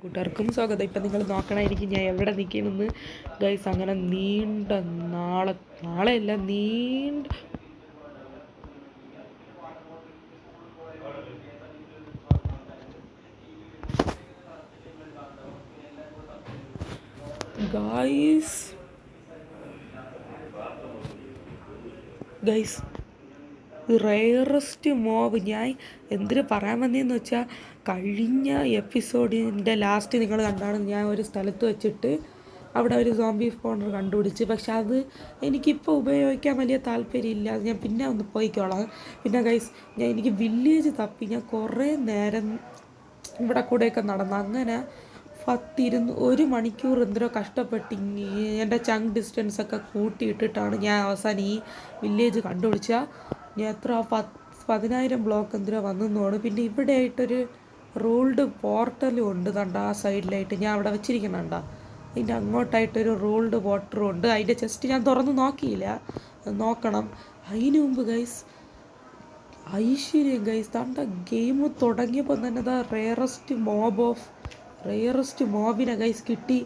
കൂട്ടുകാർക്കും സ്വാഗതം. ഇപ്പം നിങ്ങൾ നോക്കണമായിരിക്കും ഞാൻ എവിടെ നിൽക്കണമെന്ന്. ഗൈസ് അങ്ങനെ നീണ്ട നാളെയല്ല നീണ്ട ഗൈസ് ഗൈസ് റെയറസ്റ്റ് മോബ്. ഞാൻ എന്തിനു പറയാൻ വന്നതെന്ന് വെച്ചാൽ, കഴിഞ്ഞ എപ്പിസോഡിൻ്റെ ലാസ്റ്റ് നിങ്ങൾ കണ്ടാണ് ഞാൻ ഒരു സ്ഥലത്ത് വെച്ചിട്ട് അവിടെ ഒരു സോംബി സ്പോണർ കണ്ടുപിടിച്ച്. പക്ഷെ അത് എനിക്കിപ്പോൾ ഉപയോഗിക്കാൻ വലിയ താല്പര്യമില്ല. അത് ഞാൻ പിന്നെ ഒന്ന് പോയിക്കോളാം. പിന്നെ ഗൈസ് എനിക്ക് വില്ലേജ് തപ്പി ഞാൻ കുറേ നേരം ഇവിടെ കൂടെയൊക്കെ നടന്നു. അങ്ങനെ 1 മണിക്കൂർ എന്തോ കഷ്ടപ്പെട്ട് എൻ്റെ ചങ്ക് ഡിസ്റ്റൻസൊക്കെ കൂട്ടിയിട്ടിട്ടാണ് ഞാൻ അവസാനം ഈ വില്ലേജ് കണ്ടുപിടിച്ചാൽ. ഞാൻ എത്ര 10,000 ബ്ലോക്ക് എന്തിനോ വന്നെന്നോണ്. പിന്നെ ഇവിടെ ആയിട്ടൊരു റൂൾഡ് പോർട്ടലും ഉണ്ട്. കണ്ട ആ സൈഡിലായിട്ട് ഞാൻ അവിടെ വെച്ചിരിക്കണണ്ട. അതിൻ്റെ അങ്ങോട്ടായിട്ടൊരു റൂൾഡ് പോർട്ടറും ഉണ്ട്. അതിൻ്റെ ചെസ്റ്റ് ഞാൻ തുറന്ന് നോക്കിയില്ല, നോക്കണം. അതിന് മുമ്പ് ഗൈസ് ഐശ്വര്യം ഗൈസ് തണ്ട ഗെയിം തുടങ്ങിയപ്പോൾ തന്നെ റെയറസ്റ്റ് മോബിനെ ഗൈസ് കിട്ടി.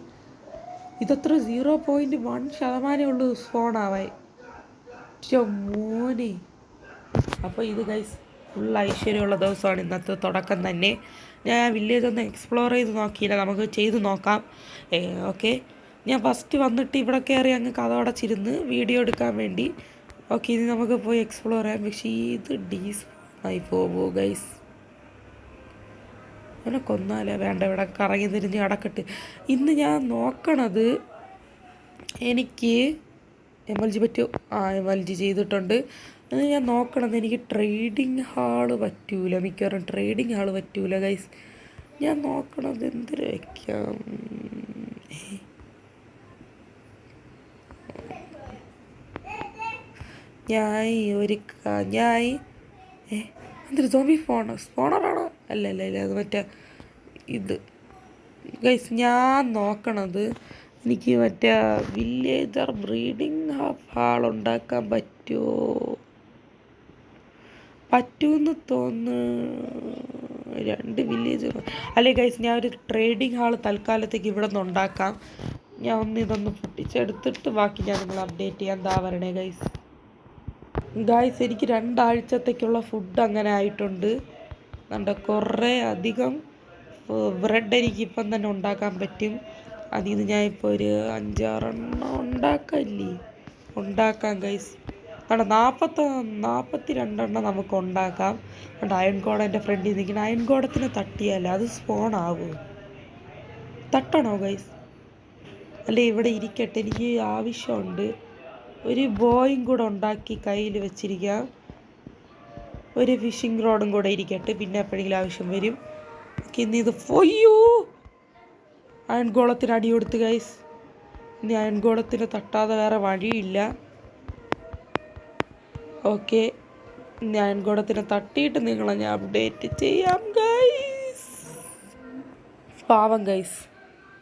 ഇതത്ര 0.1% ഉള്ളൂ സ്പോണാവാൻ. മോനെ, അപ്പോൾ ഇത് ഗൈസ് ഫുൾ ഐശ്വര്യമുള്ള ദിവസമാണ് ഇന്നത്തെ തുടക്കം തന്നെ. ഞാൻ വില്ലേജ് ഒന്ന് എക്സ്പ്ലോർ ചെയ്ത് നോക്കിയില്ല, നമുക്ക് ചെയ്ത് നോക്കാം. ഓക്കെ, ഞാൻ ഫസ്റ്റ് വന്നിട്ട് ഇവിടെ കയറി അങ്ങ് കഥ വീഡിയോ എടുക്കാൻ വേണ്ടി. ഓക്കെ, ഇനി നമുക്ക് പോയി എക്സ്പ്ലോർ ചെയ്യാം. പക്ഷേ ഇത് ഡീസ്പോണായി പോവോ ഗൈസ്? അവനെ കൊന്നാലേ വേണ്ട, ഇവിടെ കറങ്ങി തിരിഞ്ഞ് അടക്കട്ട്. ഇന്ന് ഞാൻ നോക്കണത് എനിക്ക് MLG പറ്റുമോ? MLG ചെയ്തിട്ടുണ്ട്. അത് ഞാൻ നോക്കണത് എനിക്ക് ട്രേഡിങ് ഹാള് പറ്റൂല, മിക്കവാറും ട്രേഡിങ് ഹാള് പറ്റൂല ഗൈസ്. ഞാൻ നോക്കണത് എന്തിനു വയ്ക്കാം. എന്തൊരു സോംബി സ്പോണറാണോ? അല്ല അത് മറ്റേ ഇത് ഗൈസ്. ഞാൻ നോക്കണത് എനിക്ക് മറ്റേ വില്ലേജർ ബ്രീഡിങ് ഹാളുണ്ടാക്കാൻ പറ്റുമെന്ന് തോന്നുന്നു. 2 വില്ലേജ് അല്ലേ ഗൈസ്. ഞാൻ ഒരു ട്രേഡിങ് ഹാൾ തൽക്കാലത്തേക്ക് ഇവിടെ നിന്ന് ഉണ്ടാക്കാം. ഞാൻ ഇതൊന്ന് പൊട്ടിച്ചെടുത്തിട്ട് ബാക്കി ഞാൻ നിങ്ങൾ അപ്ഡേറ്റ് ചെയ്യാൻ. എന്താ പറയണേ ഗൈസ് എനിക്ക് 2 ആഴ്ചത്തേക്കുള്ള ഫുഡ് അങ്ങനെ ആയിട്ടുണ്ട്. കുറേ അധികം ബ്രെഡ് എനിക്കിപ്പം തന്നെ ഉണ്ടാക്കാൻ പറ്റും. അതിൽ നിന്ന് ഞാൻ ഇപ്പോൾ ഒരു 5-6 എണ്ണം ഉണ്ടാക്കാം ഗൈസ്. 42 നമുക്ക് ഉണ്ടാക്കാം. അയൺ ഗോഡ് എൻ്റെ ഫ്രണ്ടിൽ നിൽക്കുന്ന അയൺ ഗോഡത്തിന് തട്ടിയല്ല അത് സ്പോൺ ആകും. തട്ടണോ ഗൈസ്? അല്ലേ ഇവിടെ ഇരിക്കട്ടെ, എനിക്ക് ആവശ്യമുണ്ട്. ഒരു ബോയും കൂടെ ഉണ്ടാക്കി കയ്യിൽ വെച്ചിരിക്കാം. ഒരു ഫിഷിംഗ് റോഡും കൂടെ ഇരിക്കട്ടെ, പിന്നെ എപ്പോഴെങ്കിലും ആവശ്യം വരും. ഇന്ന് ഇത് അയൺ ഗോളത്തിന് അടി കൊടുത്ത് ഗൈസ്. ഇനി അയൺ ഗോളത്തിന് തട്ടാതെ വേറെ വഴിയില്ല. ഓക്കെ, ഇനി അയൺ ഗോളത്തിന് തട്ടിയിട്ട് നിങ്ങളെ ഞാൻ അപ്ഡേറ്റ് ചെയ്യാം ഗൈസ്. പാവം ഗൈസ്,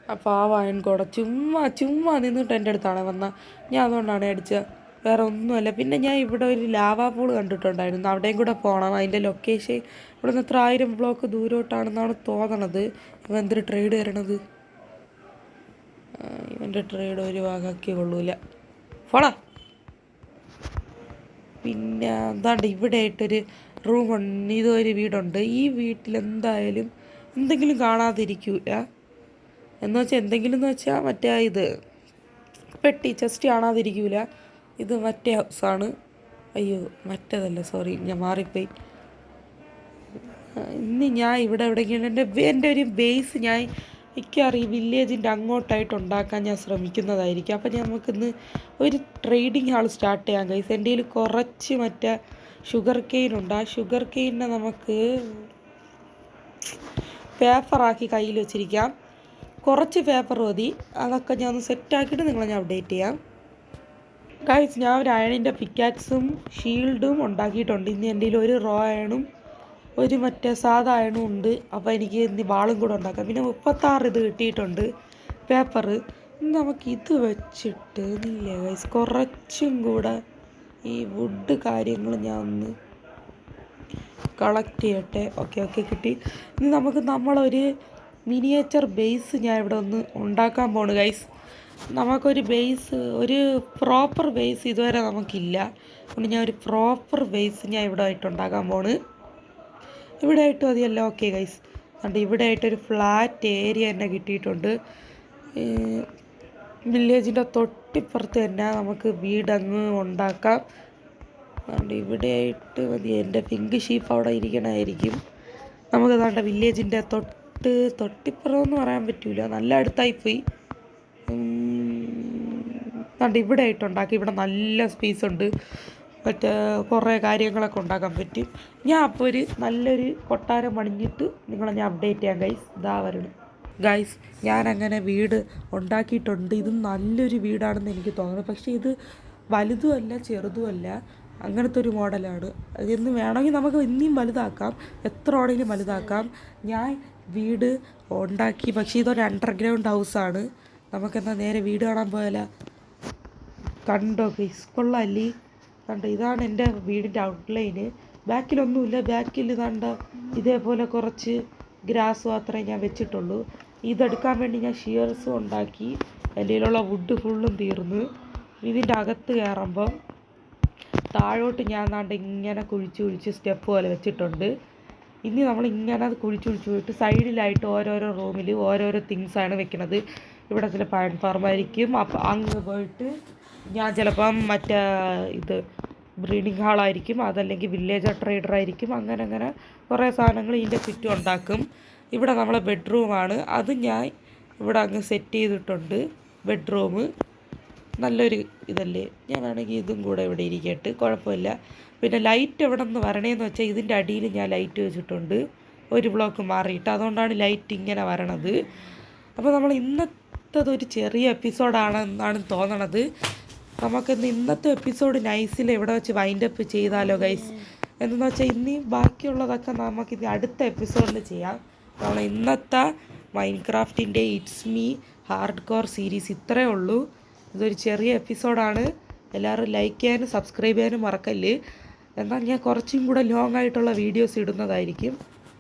ആ പാവം അയൺ ഗോള ചുമ്മാ നിന്നിട്ട് എൻ്റെ അടുത്താണ് വന്ന. ഞാൻ അതുകൊണ്ടാണ് അടിച്ചത്, വേറെ ഒന്നുമല്ല. പിന്നെ ഞാൻ ഇവിടെ ഒരു ലാവാ പൂൾ കണ്ടിട്ടുണ്ടായിരുന്നു, അവിടെയും കൂടെ പോകണം. അതിൻ്റെ ലൊക്കേഷൻ ഇവിടെ നിന്ന് എത്ര 1000 ബ്ലോക്ക് ദൂരോട്ടാണെന്നാണ് തോന്നണത്. ഇവൻ എന്തൊരു ട്രേഡ് തരണത്? ഇവൻ്റെ ട്രേഡ് ഒരു ഭാഗമാക്കി കൊള്ളൂല. പോടാ. പിന്നെ എന്താണ്ട് ഇവിടെ ആയിട്ടൊരു റൂമുണ്ട്, ഇതൊരു വീടുണ്ട്. ഈ വീട്ടിൽ എന്തായാലും എന്തെങ്കിലും കാണാതിരിക്കൂല. എന്ന് വെച്ചാൽ മറ്റേ ഇത് പെട്ടി ചെസ്റ്റ് കാണാതിരിക്കൂല. ഇത് മറ്റേ ഹൗസാണ്. അയ്യോ മറ്റേതല്ല, സോറി, ഞാൻ മാറിപ്പോയി. ഇന്ന് ഞാൻ ഇവിടെ എവിടെയെങ്കിലും എൻ്റെ ഒരു ബേസ് ഞാൻ മിക്കവാറും ഈ വില്ലേജിൻ്റെ അങ്ങോട്ടായിട്ട് ഉണ്ടാക്കാൻ ഞാൻ ശ്രമിക്കുന്നതായിരിക്കും. അപ്പം നമുക്കിന്ന് ഒരു ട്രേഡിങ് ഹാൾ സ്റ്റാർട്ട് ചെയ്യാം ഗൈസ്. എൻ്റെ കയ്യിൽ കുറച്ച് മറ്റേ ഷുഗർ കെയിൻ ഉണ്ട്. ആ ഷുഗർ കെയിനെ നമുക്ക് പേപ്പറാക്കി കയ്യിൽ വെച്ചിരിക്കാം. കുറച്ച് പേപ്പർ മതി. അതൊക്കെ ഞാൻ ഒന്ന് സെറ്റാക്കിയിട്ട് നിങ്ങളെ ഞാൻ അപ്ഡേറ്റ് ചെയ്യാം ഗൈസ്. ഞാൻ ഒരു അയണിൻ്റെ പിക്കാക്സും ഷീൽഡും ഉണ്ടാക്കിയിട്ടുണ്ട്. ഇന്ന് എൻ്റെ കയ്യിൽ ഒരു റോ അയണും ഒരു മറ്റേ സാധാ അയണും ഉണ്ട്. അപ്പോൾ എനിക്ക് ഇന്ന് വാളും കൂടെ ഉണ്ടാക്കാം. പിന്നെ 36 ഇത് കിട്ടിയിട്ടുണ്ട് പേപ്പർ. നമുക്കിത് വെച്ചിട്ട് ഇല്ലേ ഗൈസ്, കുറച്ചും കൂടെ ഈ വുഡ് കാര്യങ്ങൾ ഞാൻ ഒന്ന് കളക്ട് ചെയ്യട്ടെ. ഓക്കെ കിട്ടി. ഇനി നമുക്ക് നമ്മളൊരു മിനിയേച്ചർ ബേസ് ഞാൻ ഇവിടെ ഒന്ന് ഉണ്ടാക്കാൻ പോണു ഗൈസ്. നമുക്കൊരു ബേസ്, ഒരു പ്രോപ്പർ ബേസ് ഇതുവരെ നമുക്കില്ല. അതുകൊണ്ട് ഞാൻ ഒരു പ്രോപ്പർ ബേസ് ഞാൻ ഇവിടെ ആയിട്ട് ഉണ്ടാക്കാൻ പോണ്. ഇവിടെ ആയിട്ട് മതിയല്ല? Okay guys. അതുകൊണ്ട് ഇവിടെ ആയിട്ടൊരു ഫ്ലാറ്റ് ഏരിയ തന്നെ കിട്ടിയിട്ടുണ്ട്. വില്ലേജിൻ്റെ തൊട്ടിപ്പുറത്ത് തന്നെ നമുക്ക് വീടങ്ങ് ഉണ്ടാക്കാം. അതുകൊണ്ട് ഇവിടെ ആയിട്ട് മതി. എൻ്റെ പിങ്ക് ഷീപ്പ് അവിടെ ഇരിക്കണമായിരിക്കും. നമുക്ക് അതാണ്ട് വില്ലേജിൻ്റെ തൊട്ടിപ്പുറം എന്ന് പറയാൻ പറ്റില്ല, നല്ല അടുത്തായിപ്പോയി. അതുകൊണ്ട് ഇവിടെ ആയിട്ട് ഉണ്ടാക്കി. ഇവിടെ നല്ല സ്പേസ് ഉണ്ട്, മറ്റേ കുറേ കാര്യങ്ങളൊക്കെ ഉണ്ടാക്കാൻ പറ്റും. ഞാൻ അപ്പോൾ നല്ലൊരു കൊട്ടാരം പണിഞ്ഞിട്ട് നിങ്ങളെ ഞാൻ അപ്ഡേറ്റ് ചെയ്യാം ഗൈസ്. ഇതാ വരണം ഗൈസ്. ഞാനങ്ങനെ വീട് ഉണ്ടാക്കിയിട്ടുണ്ട്. ഇത് നല്ലൊരു വീടാണെന്ന് എനിക്ക് തോന്നുന്നു. പക്ഷേ ഇത് വലുതുമല്ല ചെറുതുമല്ല, അങ്ങനത്തെ ഒരു മോഡലാണ്. എന്ന് വേണമെങ്കിൽ നമുക്ക് ഇനിയും വലുതാക്കാം, എത്ര വേണമെങ്കിലും വലുതാക്കാം. ഞാൻ വീട് ഉണ്ടാക്കി, പക്ഷേ ഇതൊരു അണ്ടർഗ്രൗണ്ട് ഹൗസാണ്. നമുക്കെന്നാൽ നേരെ വീട് കാണാൻ പോയാലോ? കണ്ടോ ഗൈസ്, കൊള്ളാല്ലേ? കണ്ടോ, ഇതാണ് എൻ്റെ വീടിൻ്റെ ഔട്ട്ലൈന്. ബാക്കിലൊന്നുമില്ല. ബാക്കിൽ ഇതാണ്ട ഇതേപോലെ കുറച്ച് ഗ്രാസ് മാത്രമേ ഞാൻ വെച്ചിട്ടുള്ളൂ. ഇതെടുക്കാൻ വേണ്ടി ഞാൻ ഷിയേഴ്സും ഉണ്ടാക്കി. എൻ്റെ കയ്യിലുള്ള വുഡ് ഫുള്ളും തീർന്നു. ഇതിൻ്റെ അകത്ത് കയറുമ്പം താഴോട്ട് ഞാൻ ദാണ്ട് ഇങ്ങനെ കുഴിച്ച് സ്റ്റെപ്പ് പോലെ വെച്ചിട്ടുണ്ട്. ഇനി നമ്മൾ ഇങ്ങനെ അത് കുഴിച്ച് പോയിട്ട് സൈഡിലായിട്ട് ഓരോരോ റൂമിൽ ഓരോരോ തിങ്സാണ് വെക്കുന്നത്. ഇവിടെ ചില പഴം ഫാർമായിരിക്കും. അപ്പം അങ്ങ് പോയിട്ട് ഞാൻ ചിലപ്പം മറ്റേ ഇത് ബ്രീഡിങ് ഹാളായിരിക്കും, അതല്ലെങ്കിൽ വില്ലേജർ ട്രേഡറായിരിക്കും. അങ്ങനെ കുറേ സാധനങ്ങൾ ഇതിൻ്റെ ചുറ്റും ഉണ്ടാക്കും. ഇവിടെ നമ്മളെ ബെഡ്റൂമാണ്. അത് ഞാൻ ഇവിടെ അങ്ങ് സെറ്റ് ചെയ്തിട്ടുണ്ട്. ബെഡ്റൂം നല്ലൊരു ഇതല്ലേ. ഞാൻ വേണമെങ്കിൽ ഇതും കൂടെ ഇവിടെ ഇരിക്കട്ടെ, കുഴപ്പമില്ല. പിന്നെ ലൈറ്റ് എവിടെ നിന്ന് വരണേന്ന് വെച്ചാൽ ഇതിൻ്റെ അടിയിൽ ഞാൻ ലൈറ്റ് വെച്ചിട്ടുണ്ട്, ഒരു ബ്ലോക്ക് മാറിയിട്ട്. അതുകൊണ്ടാണ് ലൈറ്റ് ഇങ്ങനെ വരണത്. അപ്പോൾ നമ്മൾ ഇന്നത്തേതൊരു ചെറിയ എപ്പിസോഡാണെന്നാണ് തോന്നണത്. നമുക്കിന്ന് ഇന്നത്തെ എപ്പിസോഡ് നൈസിൽ ഇവിടെ വെച്ച് വൈൻഡപ്പ് ചെയ്താലോ ഗൈസ്? എന്തെന്ന് വെച്ചാൽ ഇനി ബാക്കിയുള്ളതൊക്കെ നമുക്കിത് അടുത്ത എപ്പിസോഡിൽ ചെയ്യാം. നമ്മൾ ഇന്നത്തെ മൈൻക്രാഫ്റ്റിൻ്റെ it's me hardcore series ഇത്രയേ ഉള്ളൂ. ഇതൊരു ചെറിയ എപ്പിസോഡാണ്. എല്ലാവരും ലൈക്ക് ചെയ്യാനും സബ്സ്ക്രൈബ് ചെയ്യാനും മറക്കല്ലേ. എന്നാൽ ഞാൻ കുറച്ചും കൂടെ ലോങ് ആയിട്ടുള്ള വീഡിയോസ് ഇടുന്നതായിരിക്കും.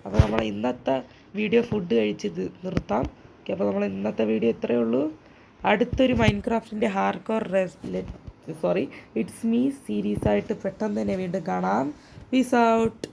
അപ്പോൾ നമ്മൾ ഇന്നത്തെ വീഡിയോ ഫുഡ് കഴിച്ച് നിർത്താം. ഓക്കെ, അപ്പോൾ നമ്മൾ ഇന്നത്തെ വീഡിയോ ഇത്രയേ ഉള്ളൂ. അടുത്തൊരു മൈൻക്രാഫ്റ്റിൻ്റെ ഹാർഡ് കോർ ഇറ്റ്സ് മീ സീരീസായിട്ട് പെട്ടെന്ന് തന്നെ വീണ്ടും കാണാം. Peace out.